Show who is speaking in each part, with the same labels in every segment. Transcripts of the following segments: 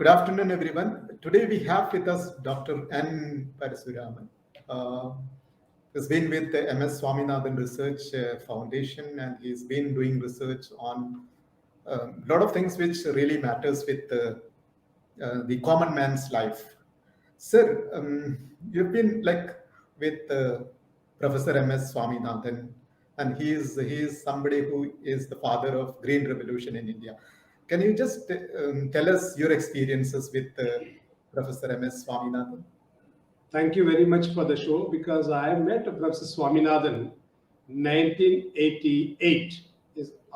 Speaker 1: Good afternoon, everyone. Today we have with us Dr. N. Parasuraman. Uh, he's been with the MS Swaminathan Research Foundation, and he's been doing research on a lot of things which really matters with the common man's life. Sir, you've been like with Professor MS Swaminathan, and he is somebody who is the father of Green Revolution in India. Can you just tell us your experiences with Professor MS Swaminathan?
Speaker 2: Thank you very much for the show because I met Professor Swaminathan 1988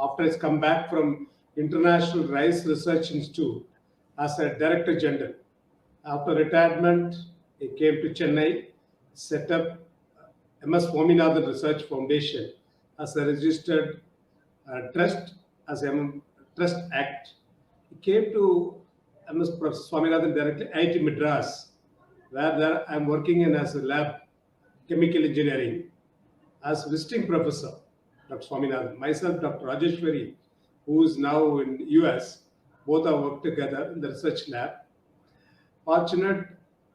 Speaker 2: after his come back from International Rice Research Institute as a Director General. After retirement, he came to Chennai, set up MS Swaminathan Research Foundation as a registered trust, as a Trust Act. He came to MS Professor Swaminathan directly, IIT Madras, where there I'm working in as a lab chemical engineering as visiting professor, Dr. Swaminathan. Myself, Dr. Rajeshwari, who is now in US, both have worked together in the research lab. Fortunate,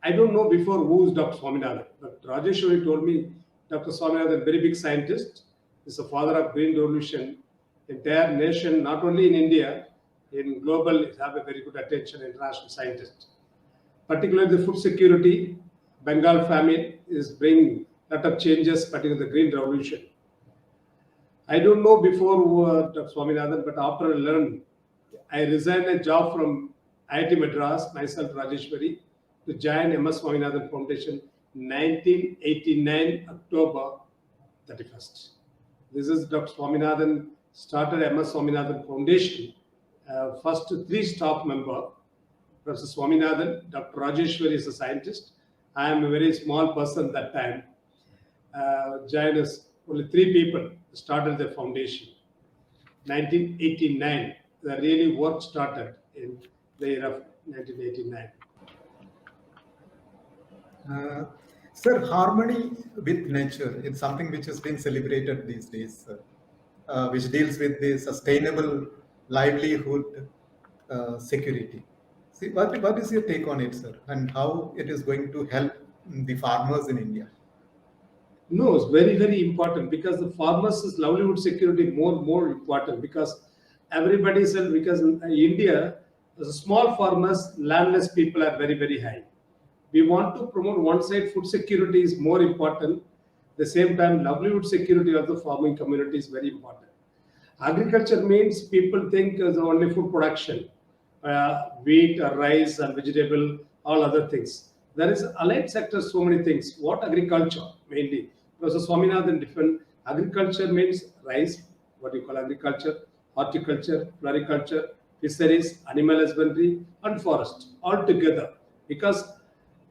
Speaker 2: I don't know before who is Dr. Swaminathan. Dr. Rajeshwari told me Dr. Swaminathan, very big scientist, is the father of Green Revolution. Entire nation, not only in India, in global, have a very good attention, international scientist. Particularly the food security, Bengal famine is bringing a lot of changes, particularly the Green Revolution. I don't know before Dr. Swaminathan, but after I learned, I resigned a job from IIT Madras, myself Rajeshwari, to join MS Swaminathan Foundation 1989, October 31st. This is Dr. Swaminathan started MS Swaminathan Foundation. First 3 staff member, Professor Swaminathan, Dr. Rajeshwari is a scientist. I am a very small person that time. Joined us, only 3 people started the foundation. 1989, the really work started in the year of 1989.
Speaker 1: Sir, harmony with nature is something which has been celebrated these days, which deals with the sustainable livelihood security. See, what is your take on it, sir, and how it is going to help the farmers in India?
Speaker 2: No, it's very, very important because the farmers' livelihood security more important because everybody said because in India, the small farmers, landless people are very, very high. We want to promote one side food security is more important. At the same time, livelihood security of the farming community is very important. Agriculture means people think is only food production, wheat, rice, and vegetable, all other things. There is allied sectors, so many things. What agriculture mainly? Professor Swaminathan different. Agriculture means rice, what you call agriculture, horticulture, floriculture, fisheries, animal husbandry, and forest all together. Because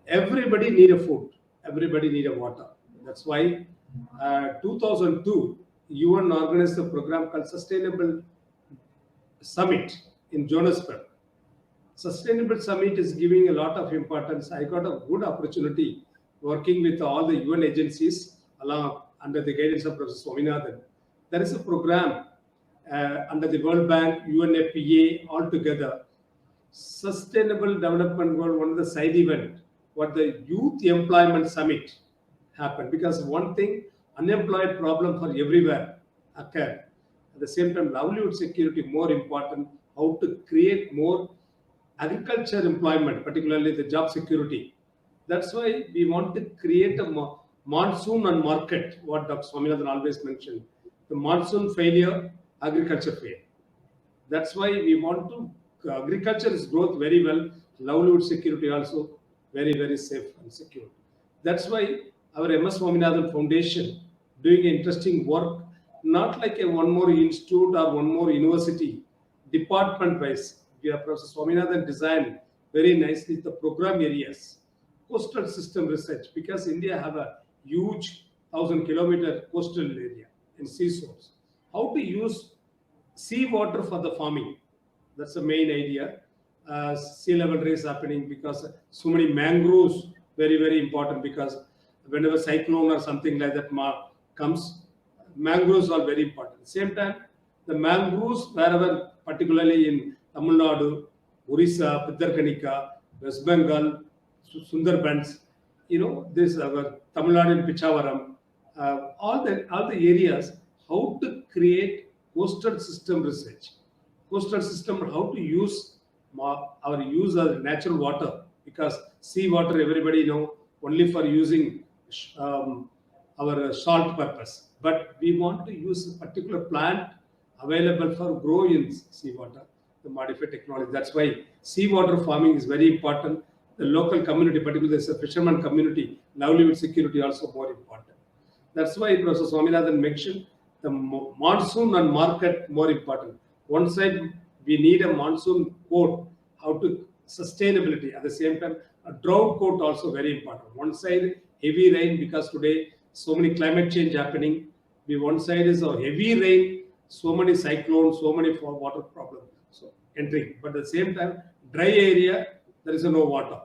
Speaker 2: everybody need a food, everybody need a water. That's why 2002 UN organized a program called Sustainable Summit in Johannesburg. Sustainable Summit is giving a lot of importance. I got a good opportunity working with all the UN agencies along under the guidance of Professor Swaminathan. There is a program under the World Bank, UNFPA, all together. Sustainable Development Goal, one of the side event, what the Youth Employment Summit happened. Because one thing, unemployed problem for everywhere occur. At the same time, livelihood security more important, how to create more agriculture employment, particularly the job security. That's why we want to create a monsoon and market, what Dr. Swaminathan always mentioned. The monsoon failure, agriculture fail. That's why we want to, agriculture is growth very well, livelihood security also very, very safe and secure. That's why our MS Swaminathan Foundation doing interesting work, not like a one more institute or one more university, department wise. We have Professor Swaminathan designed very nicely the program areas, coastal system research, because India have a huge 1,000-kilometer coastal area in sea shores. How to use sea water for the farming, that's the main idea. Sea level rise happening because so many mangroves, very, very important because whenever cyclone or something like that comes, mangroves are very important. Same time, the mangroves wherever, particularly in Tamil Nadu, Orissa, Pitharkanika, West Bengal, Sundarbans, this our Tamil Nadu and Pichavaram, all the areas, how to create coastal system research, coastal system, how to use our use of natural water, because sea water everybody know only for using our salt purpose, but we want to use a particular plant available for grow in seawater, the modified technology. That's why seawater farming is very important. The local community, particularly the fisherman community, livelihood security also more important. That's why Professor Swaminathan mentioned the monsoon and market more important. One side, we need a monsoon code, how to sustainability. At the same time, a drought code also very important. One side, heavy rain, because today so many climate change happening. The one side is a heavy rain, so many cyclones, so many water problems so entering. But at the same time, dry area, there is no water.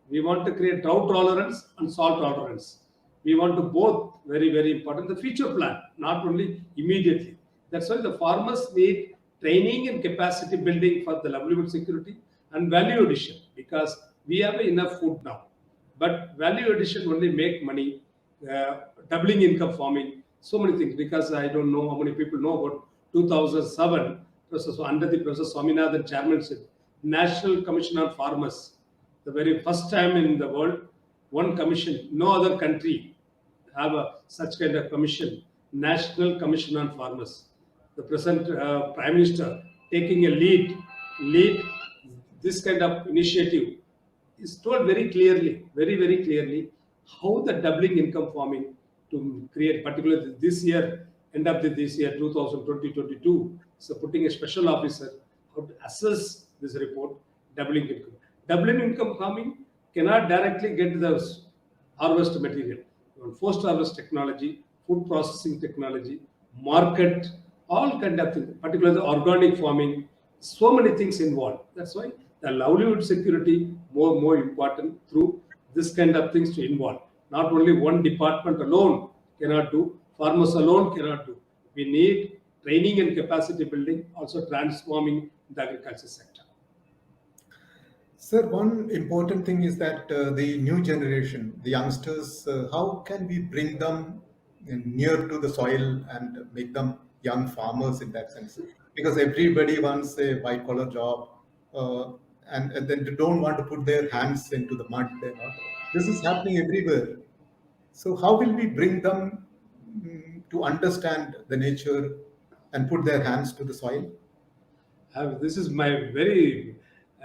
Speaker 2: We want to create drought tolerance and salt tolerance. We want to both, very, very important. The future plan, not only immediately. That's why the farmers need training and capacity building for the livelihood security and value addition, because we have enough food now. But value addition only make money, doubling income farming, so many things. Because I don't know how many people know about 2007, under the Professor Swaminathan chairmanship, National Commission on Farmers, the very first time in the world, one commission, no other country have such kind of commission, National Commission on Farmers. The present Prime Minister taking a lead this kind of initiative is told very clearly, very, very clearly, how the doubling income farming to create, particularly this year, end of this year, 2020-22, so putting a special officer how to assess this report, doubling income. Doubling income farming cannot directly get the harvest material. Post harvest technology, food processing technology, market, all kind of things, particularly the organic farming, so many things involved. That's why the livelihood security more important through this kind of things to involve. Not only one department alone cannot do, farmers alone cannot do. We need training and capacity building, also transforming the agriculture sector.
Speaker 1: Sir, one important thing is that the new generation, the youngsters, how can we bring them near to the soil and make them young farmers in that sense? Because everybody wants a white collar job, and then they don't want to put their hands into the mud. This is happening everywhere. So how will we bring them to understand the nature and put their hands to the soil?
Speaker 2: This is my very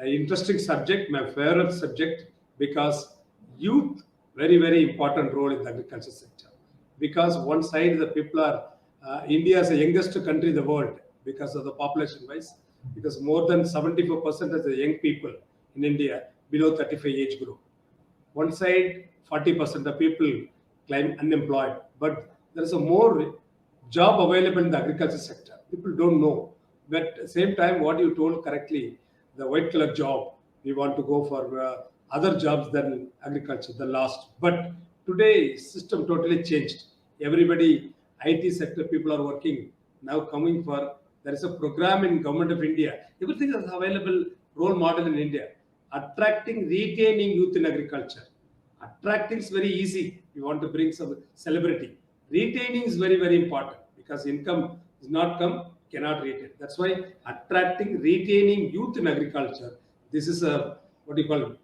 Speaker 2: interesting subject, my favorite subject, because youth, very, very important role in the agriculture sector. Because one side, the people are, India is the youngest country in the world because of the population wise, because more than 74% of the young people in India below 35 age group. One side, 40% of people claim unemployed, but there is a more job available in the agriculture sector. People don't know. But at the same time, what you told correctly, the white collar job, we want to go for other jobs than agriculture, the last. But today, system totally changed. Everybody, IT sector people are working now coming for, there is a program in Government of India. Everything is available, role model in India. Attracting, retaining youth in agriculture. Attracting is very easy. You want to bring some celebrity. Retaining is very, very important, because income is not come, cannot retain. That's why attracting, retaining youth in agriculture. This is a what do you call it?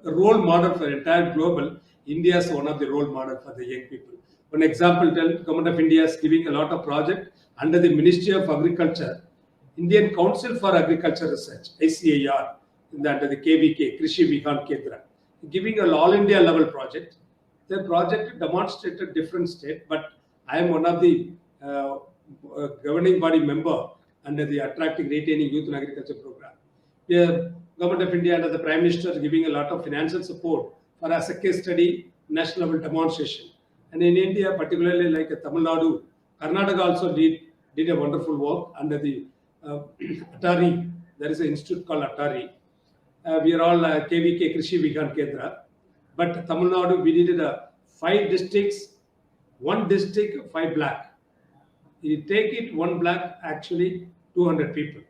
Speaker 2: A role model for entire global. India is one of the role model for the young people. One example, Government of India is giving a lot of project under the Ministry of Agriculture, Indian Council for Agriculture Research, ICAR, under the KVK, Krishi Vigyan Kendra, giving an all India level project. The project demonstrated different state, but I am one of the governing body member under the Attracting, Retaining Youth in Agriculture program. The Government of India under the Prime Minister is giving a lot of financial support for as a case study, national level demonstration. And in India, particularly like Tamil Nadu, Karnataka also did a wonderful work under the Atari. There is an institute called Atari. We are all KVK, Krishi Vigyan Kendra. But Tamil Nadu, we did 5 districts, 1 district, 5 black. You take it 1 black, actually 200 people.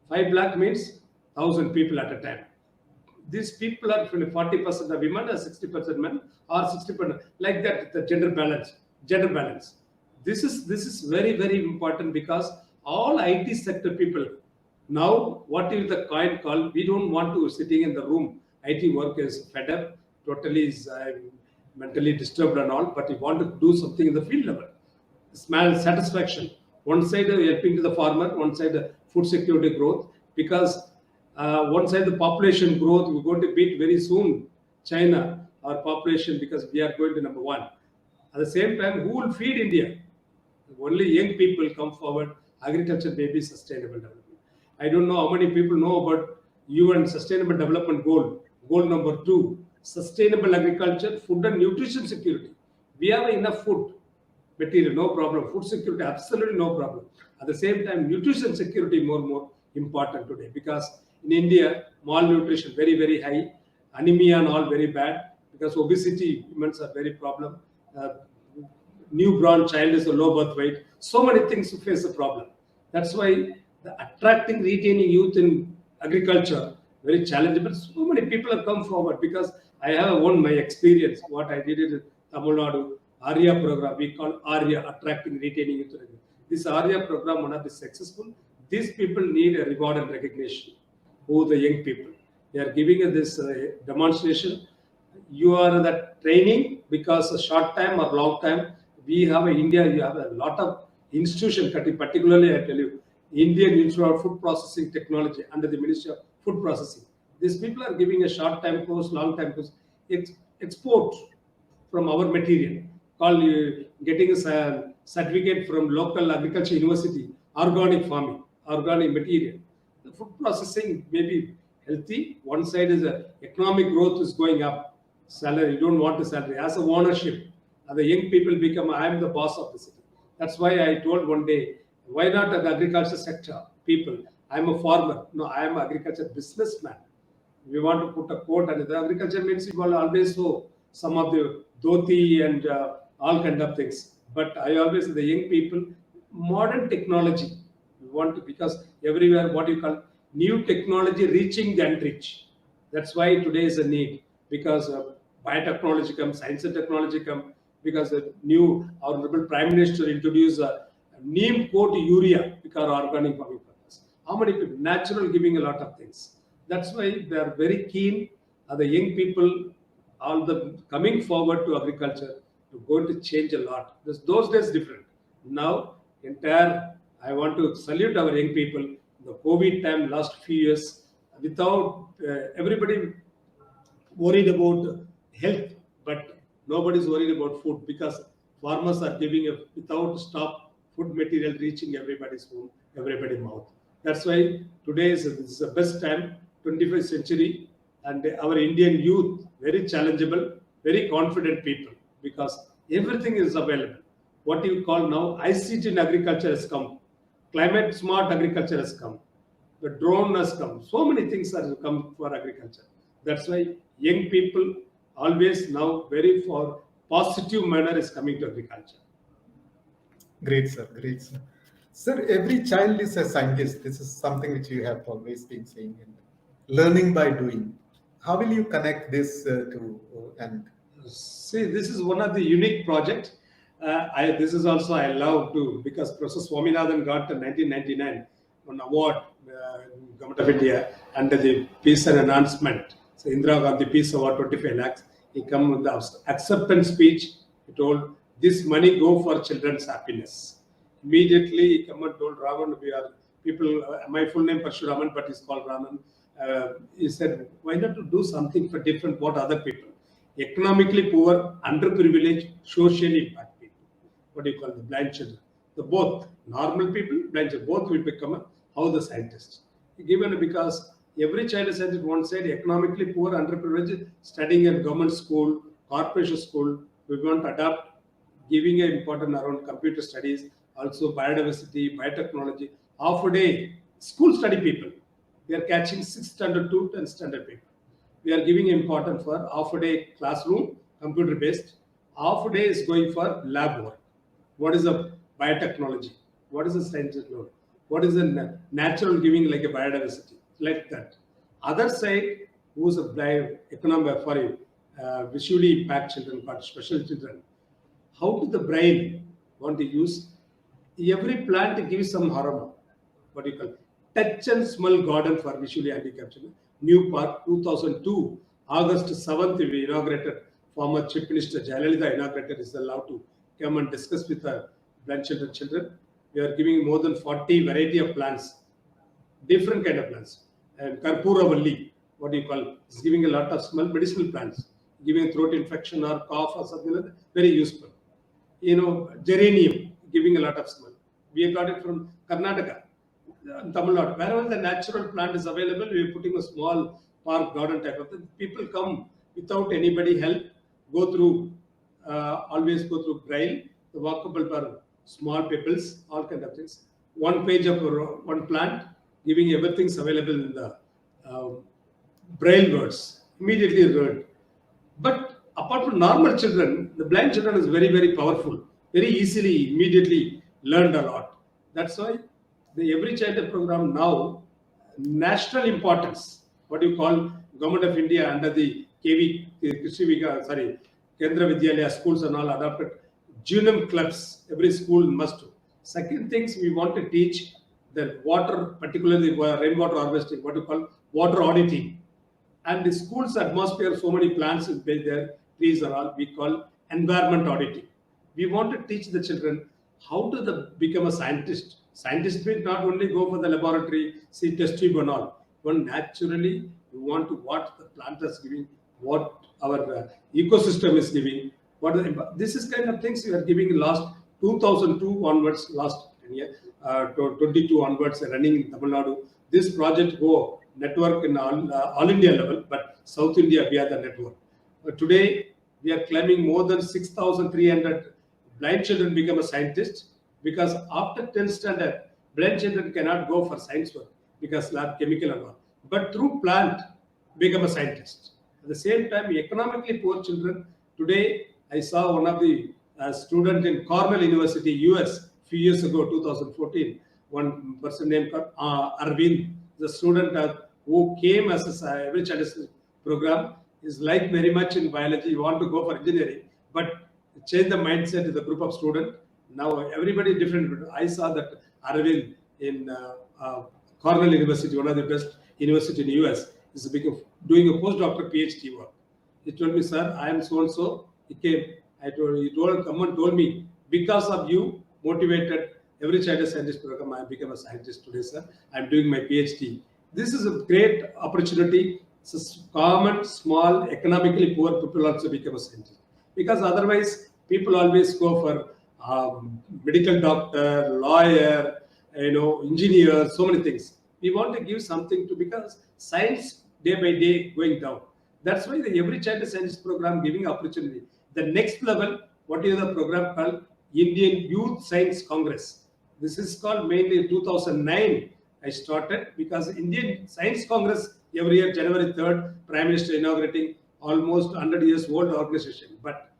Speaker 2: 5 black means 1,000 people at a time. These people are 40% of women or 60% men or 60%, like that, the gender balance. This is very, very important, because all IT sector people now, what is the coin called? We don't want to sitting in the room. IT work is fed up, totally is mentally disturbed and all, but we want to do something in the field level. Small satisfaction. One side helping to the farmer, one side food security growth, because one side the population growth, we're going to beat very soon China, our population, because we are going to number one. At the same time, who will feed India? Only young people come forward. Agriculture may be sustainable development. I don't know how many people know about UN Sustainable Development Goal. Goal number 2, sustainable agriculture, food and nutrition security. We have enough food material, no problem. Food security, absolutely no problem. At the same time, nutrition security more important today, because in India, malnutrition very, very high, anemia and all very bad, because obesity, humans are very problem. Newborn child is a low birth weight. So many things to face a problem. That's why the attracting, retaining youth in agriculture very challenging. But so many people have come forward, because I have my experience. What I did in Tamil Nadu, ARIA program, we call ARIA, attracting, retaining youth. This ARIA program, one of the successful. These people need a reward and recognition. Who the young people? They are giving this demonstration. You are that training, because a short time or long time, we have in India, you have a lot of institution, particularly I tell you, Indian Institute of Food Processing Technology under the Ministry of Food Processing. These people are giving a short time course, long time course, export from our material, called getting a certificate from local agriculture university, organic farming, organic material. The food processing may be healthy. One side is economic growth is going up. Salary, you don't want a salary. As a ownership, the young people become, I am the boss of the city. That's why I told one day, why not the agriculture sector people? I'm a farmer. No, I am an agriculture businessman. We want to put a quote, and the agriculture means you will always show some of the dhoti and all kind of things. But I always say the young people, modern technology, we want to, because everywhere what you call new technology reaching the unreached. That's why today is a need, because biotechnology comes, science and technology come, because the new honorable Prime Minister introduced a neem coat urea, because organic farming purpose. How many people? Natural giving a lot of things. That's why they are very keen. The young people, all the coming forward to agriculture, are going to change a lot. Those days different. Now, I want to salute our young people. The COVID time, last few years, without everybody worried about health, but nobody's worried about food, because farmers are giving without stop food material reaching everybody's home, everybody's mouth. That's why today is the best time, 21st century, and our Indian youth, very challengeable, very confident people, because everything is available. What you call now ICT in agriculture has come, climate smart agriculture has come, the drone has come, so many things have come for agriculture. That's why young people always now very for positive manner is coming to agriculture.
Speaker 1: Great, sir. Great, sir. Sir, every child is a scientist. This is something which you have always been saying. Learning by doing. How will you connect this to and?
Speaker 2: See, this is one of the unique project. This is also I love to, because Professor Swaminathan got in 1999 an award, Government of India, under the Peace and Enhancement. So Indira Gandhi Peace Award, 25 lakhs. He come with the acceptance speech. He told, this money go for children's happiness. Immediately he come and told Raman, we are people, my full name Parasuraman, but he's called Raman. He said, why not to do something for different what other people? Economically poor, underprivileged, socially impact people. What do you call the blind children? The both, normal people, blind children, both will become how the scientists. Given because every child is at one side, economically poor, underprivileged, studying in government school, corporation school, we want to adapt, giving an important around computer studies, also biodiversity, biotechnology, half a day, school study people. We are catching 6th standard to 10th standard people. We are giving important for half a day classroom, computer based. Half a day is going for lab work. What is a biotechnology? What is a scientific load? What is a natural giving like a biodiversity? Like that. Other side, who's a blind economic for visually impaired children, called special children. How do the brain want to use? Every plant gives some aroma. What do you call touch and smell garden for visually handicapped children. New Park 2002, August 7th, we inaugurated. Former Chief Minister Jayalalitha inaugurated. Is allowed to come and discuss with the blind children. We are giving more than 40 variety of plants, different kind of plants. And Karpuravalli, what do you call? It's giving a lot of smell, medicinal plants, giving throat infection or cough or something like that, very useful. Geranium, giving a lot of smell. We got it from Karnataka, Tamil Nadu. Wherever the natural plant is available, we are putting a small park garden type of thing. People come without anybody help, always go through braille, the walkable for small peoples, all kind of things. One page of one plant, giving everything's available in the braille words, immediately read. But apart from normal children, the blind children is very, very powerful, very easily, immediately learned a lot. That's why the Every Child program now, national importance, what you call Government of India under the Kendra Vidyalaya schools and all adopted genome clubs, every school must do. Second things, we want to teach the water, particularly rainwater harvesting, what you call water auditing. And the school's atmosphere, so many plants is there, trees are all, we call environment auditing. We want to teach the children how to become a scientist. Scientists means not only go for the laboratory, see test tube and all. But naturally, we want to what the plant is giving, what our ecosystem is giving. This is kind of things we are giving last 2002 onwards, last 10 years, 22 onwards, running in Tamil Nadu. This project go network in all India level, but South India we are the network. Today we are claiming more than 6,300 blind children become a scientist, because after 10th standard, blind children cannot go for science work because lab chemical and all. But through plant, become a scientist. At the same time, economically poor children. Today, I saw one of the student in Cornell University, US, few years ago, 2014. One person named Arvind, the student who came as a Every Child program, is like very much in biology. You want to go for engineering, but change the mindset of the group of students. Now everybody different. I saw that Arvind in Cornell University, one of the best university in the US, is doing a postdoctoral PhD work. He told me, sir, I am so and so. He came. Someone told me, because of you, motivated Every Child Scientist program, I have become a scientist today, sir. I am doing my PhD. This is a great opportunity. It's common, small, economically poor people also become a scientist. Because otherwise, people always go for medical doctor, lawyer, engineer, so many things. We want to give something to, because science day by day going down. That's why the Every Child Scientist program giving opportunity. The next level, what is the program called? Indian Youth Science Congress. This is called mainly 2009. I started because Indian Science Congress every year, January 3rd, Prime Minister inaugurating, almost 100 years old organization. But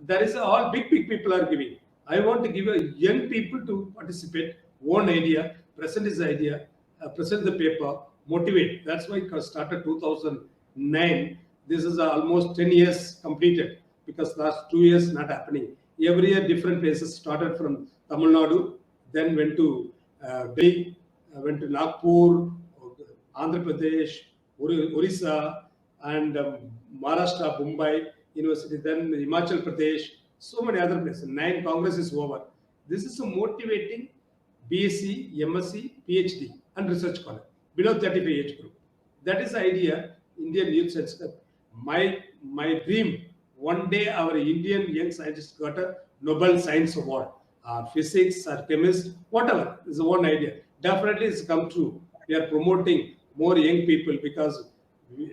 Speaker 2: there is all big people are giving. I want to give young people to participate, one idea, present his idea, present the paper, motivate. That's why it started 2009. This is almost 10 years completed, because last 2 years not happening. Every year different places, started from Tamil Nadu, then went to Delhi, went to Nagpur, Andhra Pradesh, Orissa, and Maharashtra, Mumbai University, then Himachal Pradesh, so many other places. 9 congresses over. This is a motivating BSc, MSc, PhD, and research scholar below 35 age group. That is the idea. Indian Youth Science. My dream. One day our Indian young scientists got a Nobel Science Award, physics or chemist, whatever is one idea. Definitely it's come true. We are promoting more young people, because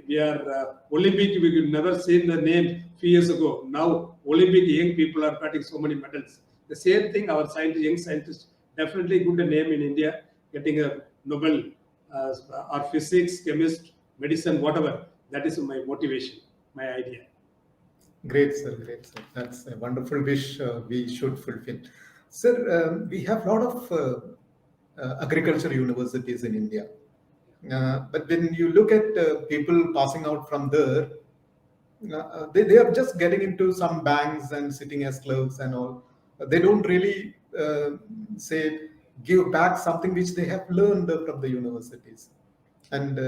Speaker 2: we are Olympic. We could never seen the name few years ago. Now Olympic young people are getting so many medals. The same thing, our young scientists definitely good name in India, getting a Nobel or physics, chemist, medicine, whatever. That is my motivation, my idea.
Speaker 1: Great, sir. Great, sir. That's a wonderful wish we should fulfill. Sir, we have a lot of agriculture universities in India. But when you look at people passing out from there, they are just getting into some banks and sitting as clerks and all. They don't really say give back something which they have learned from the universities. And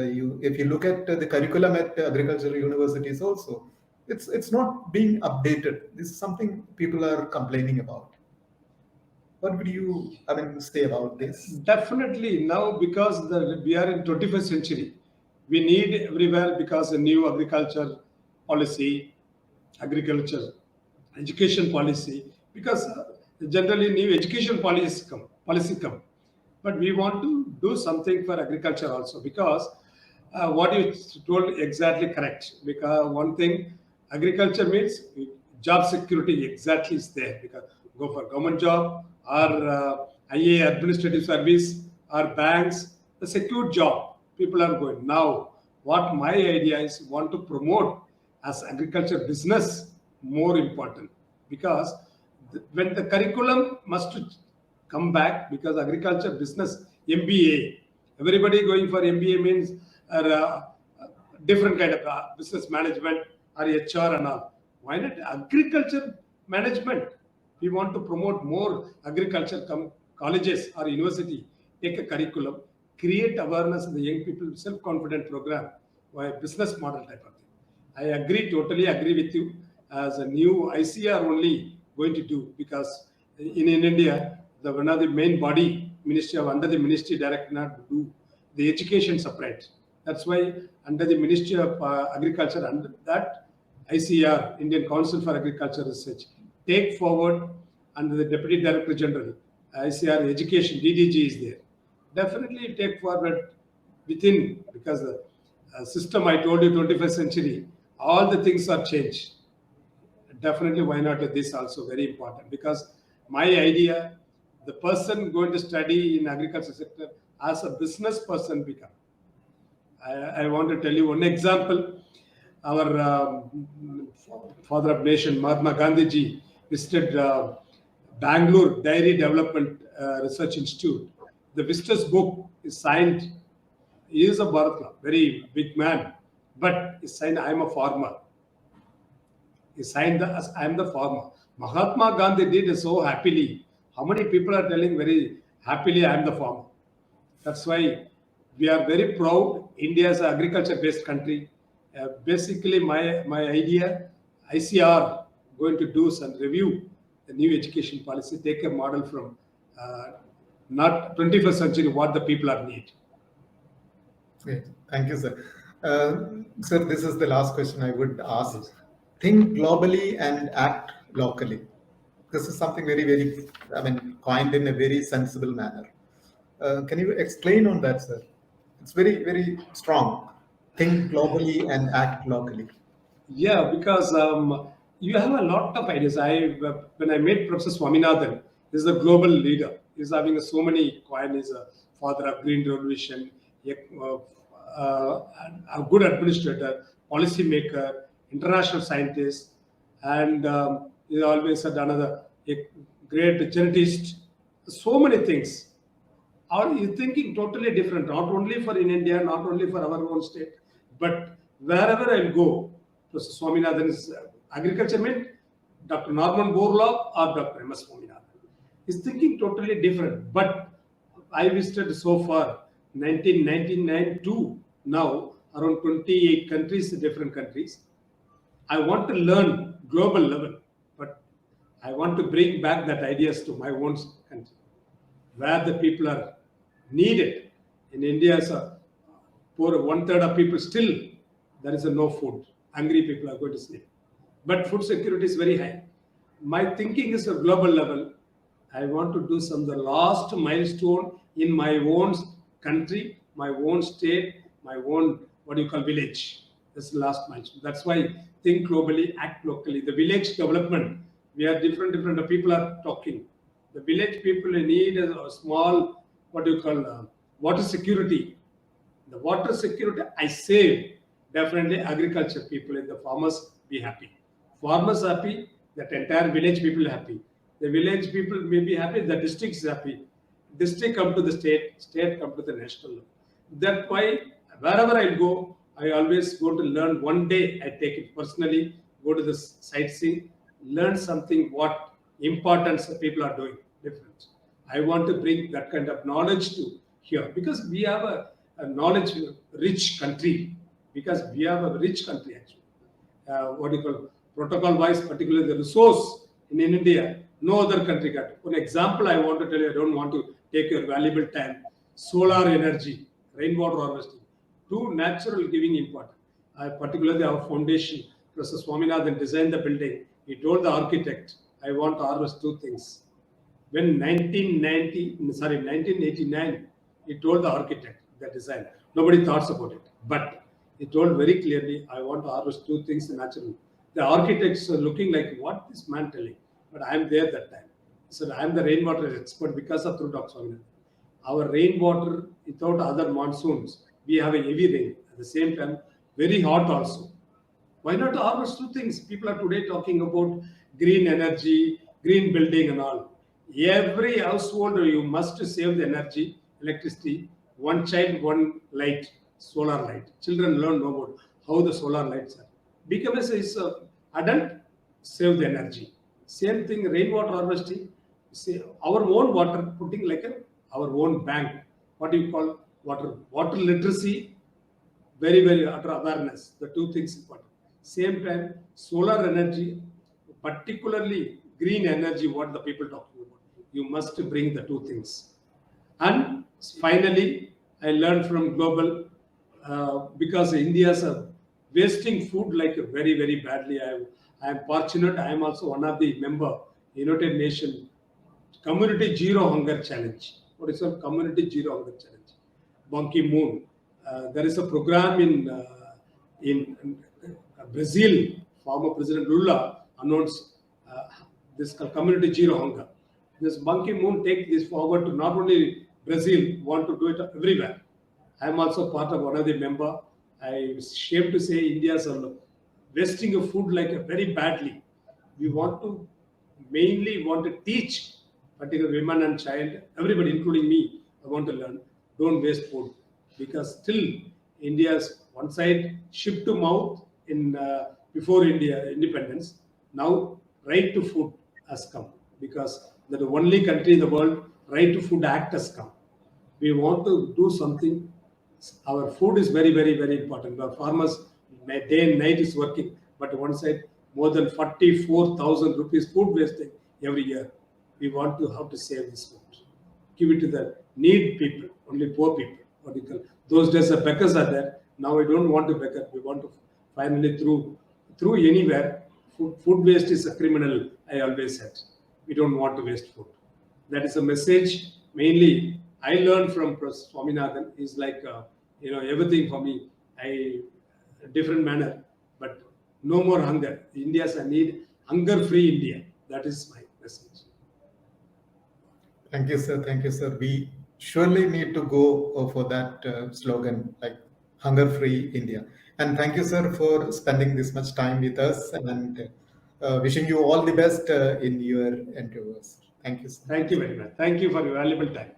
Speaker 1: if you look at the curriculum at agricultural universities also, it's not being updated. This is something people are complaining about. What would you, I mean, say about this?
Speaker 2: Definitely now, because we are in 21st century, we need everywhere because a new agriculture policy, agriculture education policy, because generally new education policy come, but we want to do something for agriculture also, because what you told exactly correct, because one thing, agriculture means job security exactly is there, because go for government job or IA administrative service or banks, the secure job people are going now. What my idea is, want to promote as agriculture business more important, because when the curriculum must come back, because agriculture business MBA, everybody going for MBA means different kind of business management or HR and all. Why not agriculture management? We want to promote more agriculture colleges or university, take a curriculum, create awareness in the young people, self-confident program, why business model type of thing. I agree, totally agree with you. As a new ICR only going to do, because in India, the one of the main body ministry of under the ministry director not do the education separate. That's why under the Ministry of Agriculture, under that ICR, Indian Council for Agriculture Research, take forward under the Deputy Director General, ICR Education, DDG is there. Definitely take forward within, because the system I told you, 21st century, all the things are changed. Definitely, why not this also very important, because my idea, the person going to study in agriculture sector as a business person become. I want to tell you one example. Our father of nation, Mahatma Gandhi ji, visited Bangalore Dairy Development Research Institute. The visitor's book is signed. He is a Bharatna, very big man, but he signed, I am a farmer. He signed I am the farmer. Mahatma Gandhi did it so happily. How many people are telling very happily, I am the farmer? That's why we are very proud. India is an agriculture-based country. Basically, my idea, ICR going to do some review the new education policy, take a model from not 21st century, what the people are need.
Speaker 1: Great. Thank you, sir. Sir, this is the last question I would ask. Think globally and act locally. This is something very, I mean, coined in a very sensible manner. Can you explain on that, sir? It's very strong. Think globally and act locally.
Speaker 2: Yeah, because you have a lot of ideas. When I met Professor Swaminathan, he's a global leader. He's having so many coin. He's a father of green revolution, a good administrator, policy maker, international scientist, and he always said a great genetist. So many things. Are you thinking totally different? Not only for in India, not only for our own state, but wherever I'll go. Professor Swaminathan is agriculture meant Dr. Norman Borlaug or Dr. MS Swaminathan. He's thinking totally different. But I visited so far 1999 to now around 28 countries, different countries. I want to learn global level, but I want to bring back that ideas to my own country, where the people are needed. In India, poor 1/3 of people still there is no food. Hungry people are going to sleep. But food security is very high. My thinking is a global level. I want to do the last milestone in my own country, my own state, my own village. That's the last milestone. That's why think globally, act locally. The village development, we are different people are talking. The village people need a small water security. The water security I save. Definitely agriculture people and the farmers be happy. Farmers happy, that entire village people happy. The village people may be happy, the district is happy. District come to the state, state come to the national level. That's why wherever I go, I always go to learn. One day I take it personally, go to the sightseeing, learn something what importance the people are doing different. I want to bring that kind of knowledge to here because we have a knowledge rich country, because we have a rich country actually. What do you call protocol wise, particularly the resource in India, no other country got. For example, I want to tell you, I don't want to take your valuable time. Solar energy, rainwater harvesting, two natural giving important. Particularly our foundation, Professor Swaminathan designed the building. He told the architect, I want to harvest two things. When 1989, he told the architect, the designer, nobody thought about it. But he told very clearly, I want to harvest two things naturally. The architects are looking like, what this man telling? But I am there that time. He said, I am the rainwater expert because of through Dr. Swaminathan. Our rainwater, without other monsoons, we have a heavy rain. At the same time, very hot also. Why not harvest two things? People are today talking about green energy, green building and all. Every household, you must save the energy, electricity. One child, one light, solar light. Children learn about how the solar lights are. Become as adult, save the energy. Same thing, rainwater harvesting. Say our own water, putting like our own bank. What do you call water literacy? Very, very utter awareness. The two things important. Same time, solar energy, particularly green energy, what the people talking about. You must bring the two things. And finally, I learned from global because India's wasting food like very, very badly. I am fortunate. I am also one of the member United Nations Community Zero Hunger Challenge. What is called Community Zero Hunger Challenge? Ban Ki-moon. There is a program in Brazil. Former President Lula announced this Community Zero Hunger. This Ban Ki-moon take this forward to not only Brazil, want to do it everywhere. I am also part of one of the member. I am ashamed to say India's wasting of food like very badly. We want to mainly want to teach, particularly women and child, everybody, including me. I want to learn. Don't waste food, because still India's one side ship to mouth in before India independence. Now right to food has come, because that the only country in the world right to food act has come. We want to do something. Our food is very, very, very important. Our farmers day and night is working, but one side more than 44,000 rupees food wasting every year. We want to have to save this food, give it to the need people, only poor people. What do you call? Those days the beggars are there. Now I don't want to beggar. We want to finally through anywhere. Food waste is a criminal. I always said we don't want to waste food. That is a message. Mainly, I learned from Prof. Swaminathan. Is like everything for me. A different manner, but no more hunger. India's I need hunger-free India. That is my message.
Speaker 1: Thank you, sir. Thank you, sir. We surely need to go for that slogan, like hunger-free India. And thank you, sir, for spending this much time with us, and wishing you all the best in your endeavors. Thank you, sir.
Speaker 2: Thank you very much. Thank you for your valuable time.